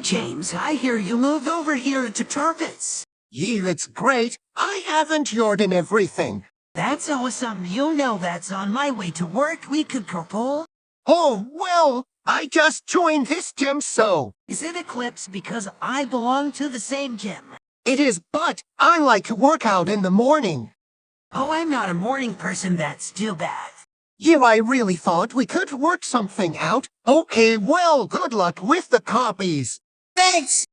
James, I hear you moved over here to Turpitz. Yeah, that's great. I haven't yarded everything. That's awesome. You know that's on my way to work. We could carpool. Oh, well, I just joined this gym, so. Is it Eclipse because I belong to the same gym? It is, but I like to work out in the morning. Oh, I'm not a morning person. That's too bad. Yeah, I really thought we could work something out. Okay, well, good luck with the copies. Thanks!